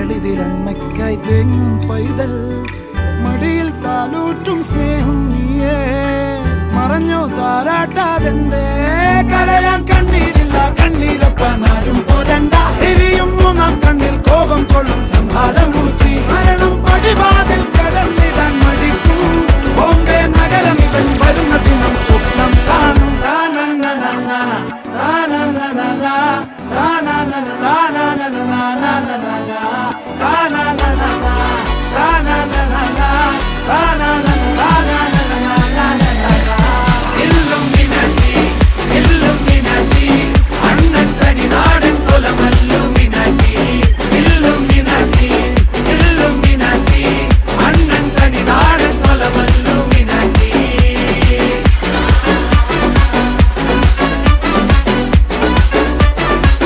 കരളിതിലമ്മയ്ക്കായി തേങ്ങും പൈതൽ മടിയിൽ പാലൂറ്റും സ്നേഹം നീയേ മറഞ്ഞോ താരാട്ടാതെന്റെ കരയാൻ കണ്ണീരില്ല കണ്ണീരപ്പാനാരും പോരണ്ട എരിയും മൂന്നാം കണ്ണിൽ കോപം കൊള്ളും സംഹാരമൂർത്തി മരണം പടിവാതിൽ കടന്നിടാൻ മടിക്കും ബോംബെ നഗരം ഇവൻ വരുന്ന ദിനം സ്വപ്നം കാണും na